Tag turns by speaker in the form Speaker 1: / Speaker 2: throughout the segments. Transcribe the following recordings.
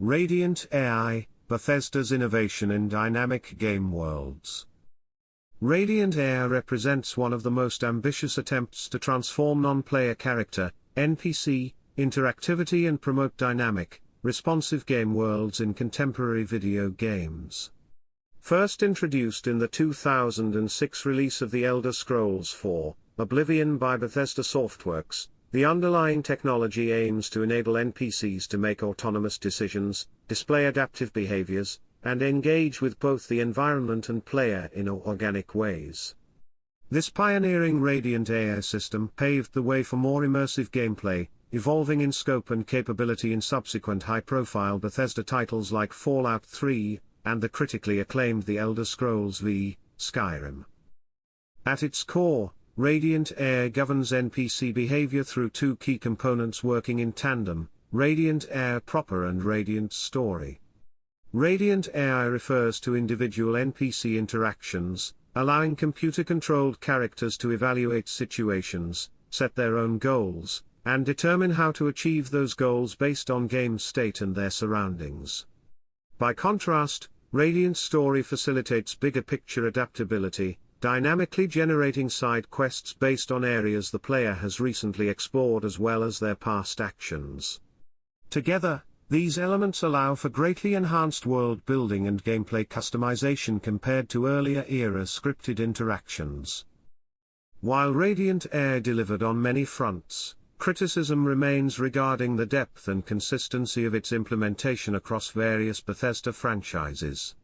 Speaker 1: Radiant AI, Bethesda's innovation in dynamic game worlds. Radiant AI represents one of the most ambitious attempts to transform non-player character, NPC, interactivity and promote dynamic, responsive game worlds in contemporary video games. First introduced in the 2006 release of The Elder Scrolls IV, Oblivion by Bethesda Softworks, the underlying technology aims to enable NPCs to make autonomous decisions, display adaptive behaviors, and engage with both the environment and player in organic ways. This pioneering Radiant AI system paved the way for more immersive gameplay, evolving in scope and capability in subsequent high-profile Bethesda titles like Fallout 3, and the critically acclaimed The Elder Scrolls V, Skyrim. At its core, Radiant AI governs NPC behavior through two key components working in tandem: Radiant AI proper and Radiant Story. Radiant AI refers to individual NPC interactions, allowing computer-controlled characters to evaluate situations, set their own goals, and determine how to achieve those goals based on game state and their surroundings. By contrast, Radiant Story facilitates bigger-picture adaptability, dynamically generating side quests based on areas the player has recently explored as well as their past actions. Together, these elements allow for greatly enhanced world building and gameplay customization compared to earlier-era scripted interactions. While Radiant AI delivered on many fronts, criticism remains regarding the depth and consistency of its implementation across various Bethesda franchises.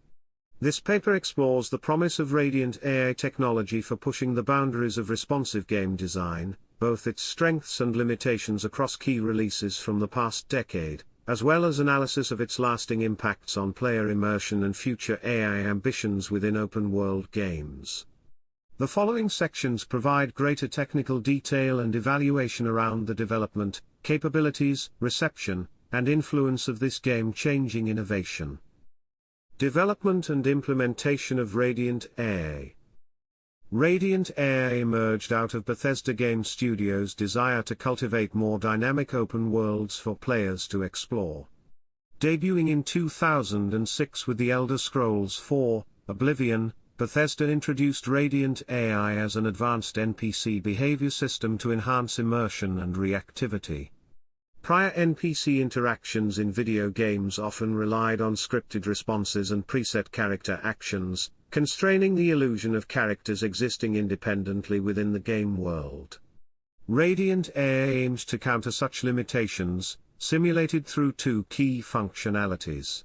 Speaker 1: This paper explores the promise of Radiant AI technology for pushing the boundaries of responsive game design, both its strengths and limitations across key releases from the past decade, as well as analysis of its lasting impacts on player immersion and future AI ambitions within open-world games. The following sections provide greater technical detail and evaluation around the development, capabilities, reception, and influence of this game-changing innovation. Development and implementation of Radiant AI. Radiant AI emerged out of Bethesda Game Studios' desire to cultivate more dynamic open worlds for players to explore. Debuting in 2006 with The Elder Scrolls IV, Oblivion, Bethesda introduced Radiant AI as an advanced NPC behavior system to enhance immersion and reactivity. Prior NPC interactions in video games often relied on scripted responses and preset character actions, constraining the illusion of characters existing independently within the game world. Radiant AI aims to counter such limitations, simulated through two key functionalities.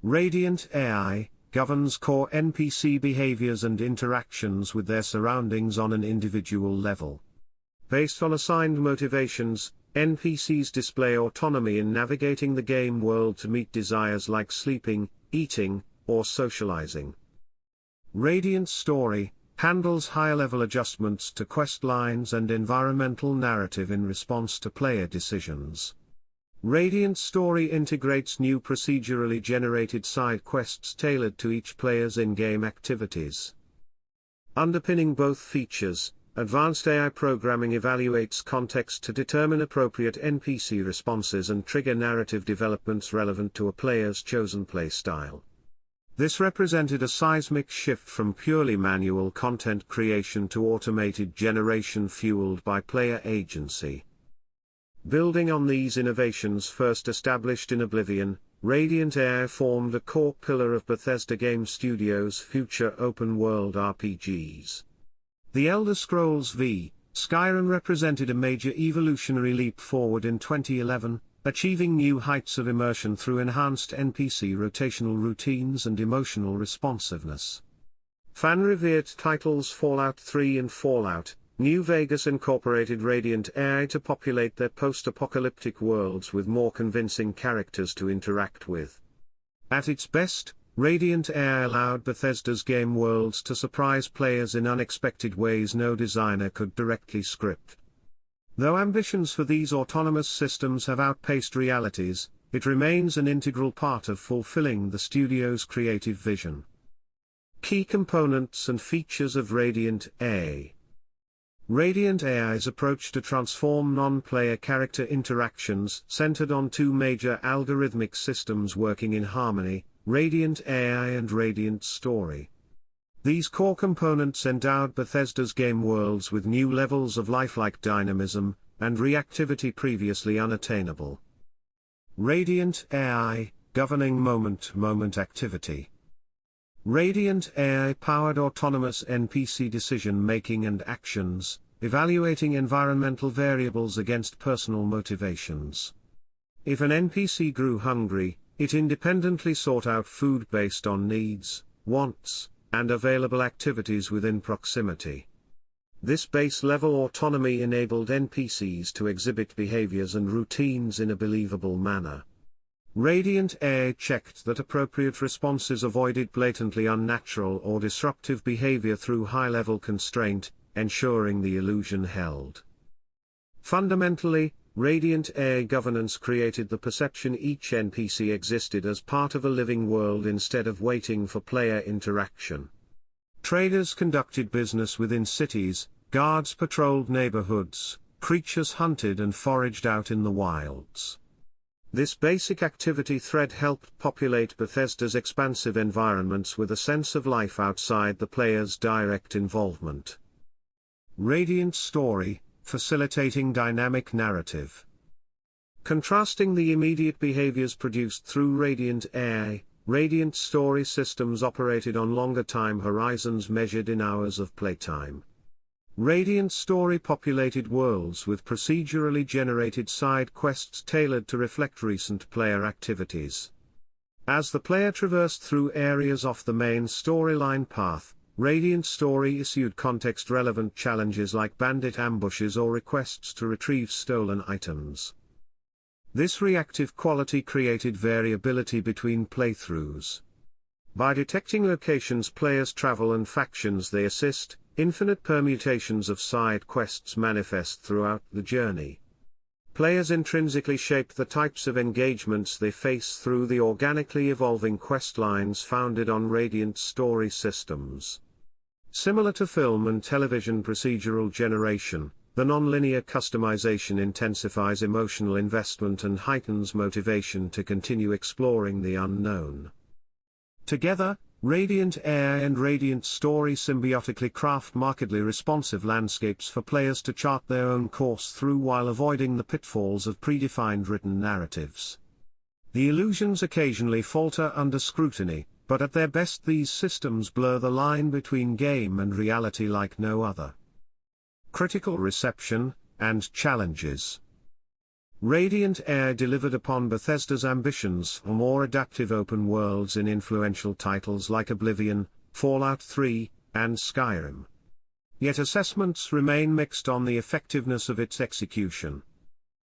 Speaker 1: Radiant AI governs core NPC behaviors and interactions with their surroundings on an individual level. Based on assigned motivations, NPCs display autonomy in navigating the game world to meet desires like sleeping, eating, or socializing. Radiant Story handles higher-level adjustments to quest lines and environmental narrative in response to player decisions. Radiant Story integrates new procedurally generated side quests tailored to each player's in-game activities. Underpinning both features, advanced AI programming evaluates context to determine appropriate NPC responses and trigger narrative developments relevant to a player's chosen playstyle. This represented a seismic shift from purely manual content creation to automated generation fueled by player agency. Building on these innovations first established in Oblivion, Radiant AI formed a core pillar of Bethesda Game Studios' future open-world RPGs. The Elder Scrolls V, Skyrim represented a major evolutionary leap forward in 2011, achieving new heights of immersion through enhanced NPC rotational routines and emotional responsiveness. Fan-revered titles Fallout 3 and Fallout New Vegas incorporated Radiant AI to populate their post-apocalyptic worlds with more convincing characters to interact with. At its best, Radiant AI allowed Bethesda's game worlds to surprise players in unexpected ways no designer could directly script. Though ambitions for these autonomous systems have outpaced realities, it remains an integral part of fulfilling the studio's creative vision. Key components and features of Radiant AI. Radiant AI's approach to transform non-player character interactions centered on two major algorithmic systems working in harmony, Radiant AI and Radiant Story. These core components endowed Bethesda's game worlds with new levels of lifelike dynamism and reactivity previously unattainable. Radiant AI, governing moment-to-moment activity. Radiant AI-powered autonomous NPC decision-making and actions, evaluating environmental variables against personal motivations. If an NPC grew hungry, it independently sought out food based on needs, wants, and available activities within proximity. This base-level autonomy enabled NPCs to exhibit behaviors and routines in a believable manner. Radiant AI checked that appropriate responses avoided blatantly unnatural or disruptive behavior through high-level constraint, ensuring the illusion held. Fundamentally, Radiant AI governance created the perception each NPC existed as part of a living world instead of waiting for player interaction. Traders conducted business within cities, guards patrolled neighborhoods, creatures hunted and foraged out in the wilds. This basic activity thread helped populate Bethesda's expansive environments with a sense of life outside the player's direct involvement. Radiant Story, facilitating dynamic narrative. Contrasting the immediate behaviors produced through Radiant AI, Radiant Story systems operated on longer time horizons measured in hours of playtime. Radiant Story populated worlds with procedurally generated side quests tailored to reflect recent player activities. As the player traversed through areas off the main storyline path, Radiant Story issued context-relevant challenges like bandit ambushes or requests to retrieve stolen items. This reactive quality created variability between playthroughs. By detecting locations players travel and factions they assist, infinite permutations of side quests manifest throughout the journey. Players intrinsically shape the types of engagements they face through the organically evolving quest lines founded on Radiant Story systems. Similar to film and television procedural generation, the non-linear customization intensifies emotional investment and heightens motivation to continue exploring the unknown. Together, Radiant AI and Radiant Story symbiotically craft markedly responsive landscapes for players to chart their own course through while avoiding the pitfalls of predefined written narratives. The illusions occasionally falter under scrutiny, but at their best these systems blur the line between game and reality like no other. Critical reception, and challenges. Radiant AI delivered upon Bethesda's ambitions for more adaptive open worlds in influential titles like Oblivion, Fallout 3, and Skyrim. Yet assessments remain mixed on the effectiveness of its execution.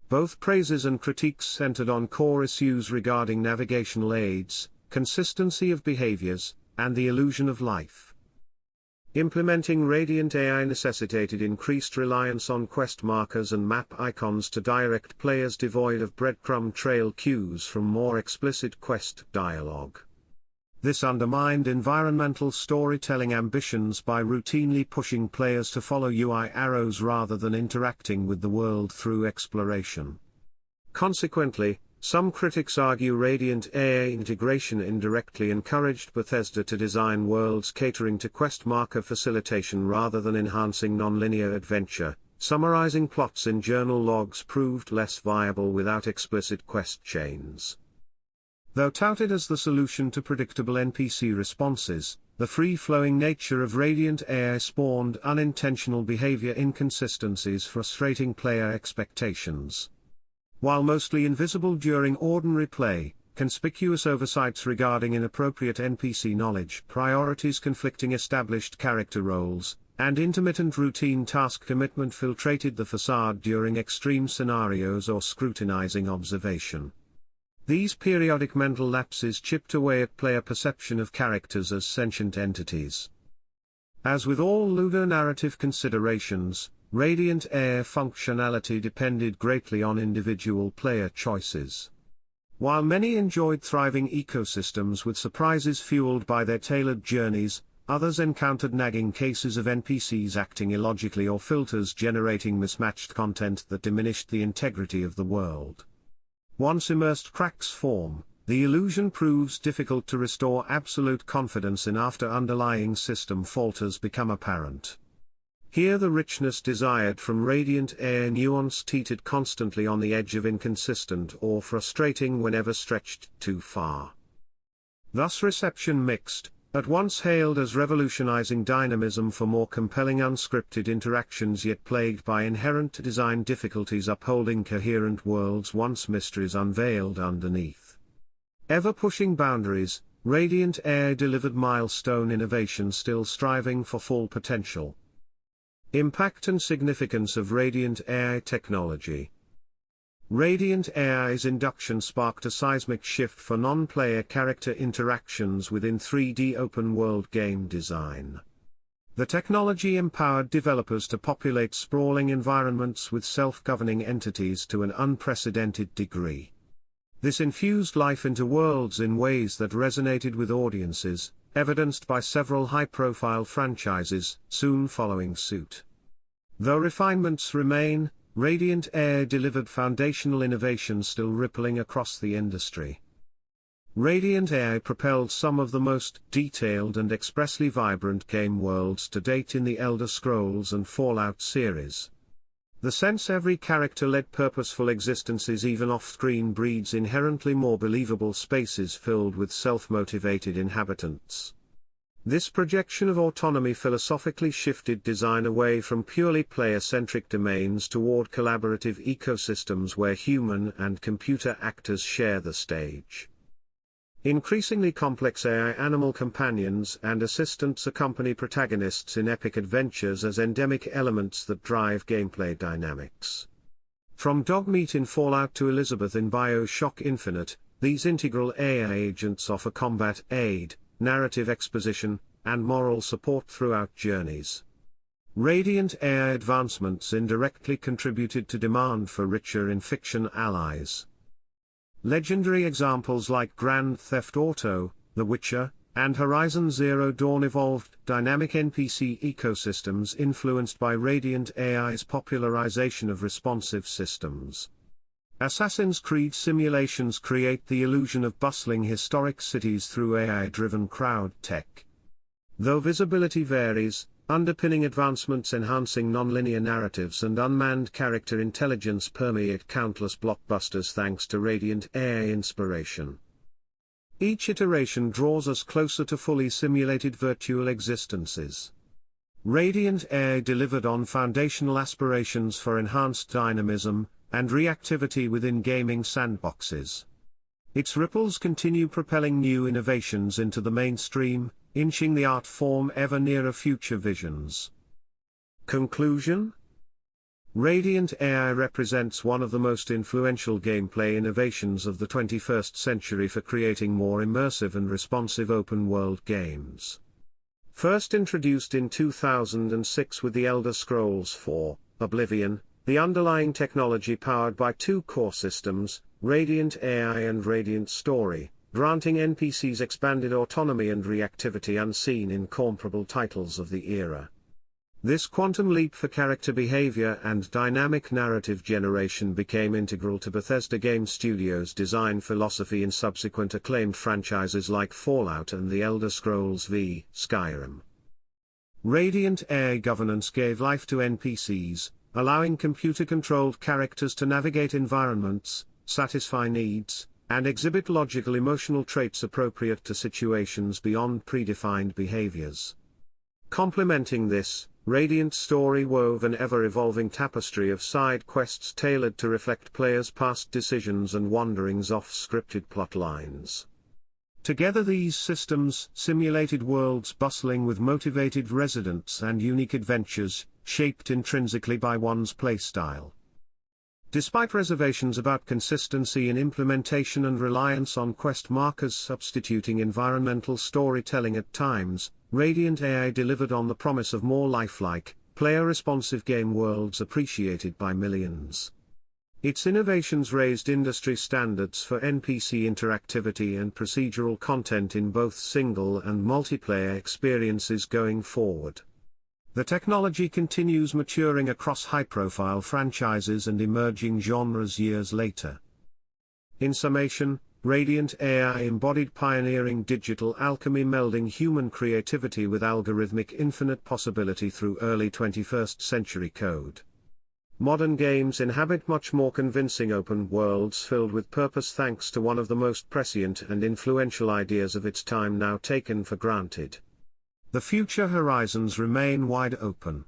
Speaker 1: Both praises and critiques centered on core issues regarding navigational aids, consistency of behaviors, and the illusion of life. Implementing Radiant AI necessitated increased reliance on quest markers and map icons to direct players devoid of breadcrumb trail cues from more explicit quest dialogue. This undermined environmental storytelling ambitions by routinely pushing players to follow UI arrows rather than interacting with the world through exploration. Consequently, some critics argue Radiant AI integration indirectly encouraged Bethesda to design worlds catering to quest marker facilitation rather than enhancing nonlinear adventure. Summarizing plots in journal logs proved less viable without explicit quest chains. Though touted as the solution to predictable NPC responses, the free-flowing nature of Radiant AI spawned unintentional behavior inconsistencies frustrating player expectations. While mostly invisible during ordinary play, conspicuous oversights regarding inappropriate NPC knowledge, priorities conflicting established character roles, and intermittent routine task commitment filtrated the facade during extreme scenarios or scrutinizing observation. These periodic mental lapses chipped away at player perception of characters as sentient entities. As with all ludonarrative considerations, Radiant AI functionality depended greatly on individual player choices. While many enjoyed thriving ecosystems with surprises fueled by their tailored journeys, others encountered nagging cases of NPCs acting illogically or filters generating mismatched content that diminished the integrity of the world. Once immersed cracks form, the illusion proves difficult to restore absolute confidence in after underlying system falters become apparent. Here the richness desired from radiant air nuance teetered constantly on the edge of inconsistent or frustrating whenever stretched too far. Thus reception mixed, at once hailed as revolutionizing dynamism for more compelling unscripted interactions yet plagued by inherent design difficulties upholding coherent worlds once mysteries unveiled underneath. Ever pushing boundaries, Radiant Air delivered milestone innovation still striving for full potential. Impact and significance of Radiant AI technology. Radiant AI's induction sparked a seismic shift for non-player character interactions within 3D open-world game design. The technology empowered developers to populate sprawling environments with self-governing entities to an unprecedented degree. This infused life into worlds in ways that resonated with audiences, evidenced by several high-profile franchises soon following suit. Though refinements remain, Radiant Air delivered foundational innovations still rippling across the industry. Radiant Air propelled some of the most detailed and expressly vibrant game worlds to date in the Elder Scrolls and Fallout series. The sense every character led purposeful existences even off-screen breeds inherently more believable spaces filled with self-motivated inhabitants. This projection of autonomy philosophically shifted design away from purely player-centric domains toward collaborative ecosystems where human and computer actors share the stage. Increasingly complex AI animal companions and assistants accompany protagonists in epic adventures as endemic elements that drive gameplay dynamics. From Dogmeat in Fallout to Elizabeth in BioShock Infinite, these integral AI agents offer combat aid, narrative exposition, and moral support throughout journeys. Radiant AI advancements indirectly contributed to demand for richer in-fiction allies. Legendary examples like Grand Theft Auto, The Witcher, and Horizon Zero Dawn evolved dynamic NPC ecosystems influenced by Radiant AI's popularization of responsive systems. Assassin's Creed simulations create the illusion of bustling historic cities through AI-driven crowd tech. Though visibility varies, underpinning advancements enhancing nonlinear narratives and unmanned character intelligence permeate countless blockbusters thanks to Radiant AI inspiration. Each iteration draws us closer to fully simulated virtual existences. Radiant AI delivered on foundational aspirations for enhanced dynamism and reactivity within gaming sandboxes. Its ripples continue propelling new innovations into the mainstream, inching the art form ever nearer future visions. Conclusion? Radiant AI represents one of the most influential gameplay innovations of the 21st century for creating more immersive and responsive open-world games. First introduced in 2006 with the Elder Scrolls IV, Oblivion, the underlying technology powered by two core systems, Radiant AI and Radiant Story, granting NPCs expanded autonomy and reactivity unseen in comparable titles of the era. This quantum leap for character behavior and dynamic narrative generation became integral to Bethesda Game Studios' design philosophy in subsequent acclaimed franchises like Fallout and The Elder Scrolls V, Skyrim. Radiant AI governance gave life to NPCs, allowing computer-controlled characters to navigate environments, satisfy needs, and exhibit logical emotional traits appropriate to situations beyond predefined behaviors. Complementing this, Radiant Story wove an ever-evolving tapestry of side quests tailored to reflect players' past decisions and wanderings off scripted plot lines. Together these systems simulated worlds bustling with motivated residents and unique adventures, shaped intrinsically by one's playstyle. Despite reservations about consistency in implementation and reliance on quest markers substituting environmental storytelling at times, Radiant AI delivered on the promise of more lifelike, player-responsive game worlds appreciated by millions. Its innovations raised industry standards for NPC interactivity and procedural content in both single and multiplayer experiences going forward. The technology continues maturing across high-profile franchises and emerging genres years later. In summation, Radiant AI embodied pioneering digital alchemy, melding human creativity with algorithmic infinite possibility through early 21st century code. Modern games inhabit much more convincing open worlds filled with purpose thanks to one of the most prescient and influential ideas of its time now taken for granted. The future horizons remain wide open.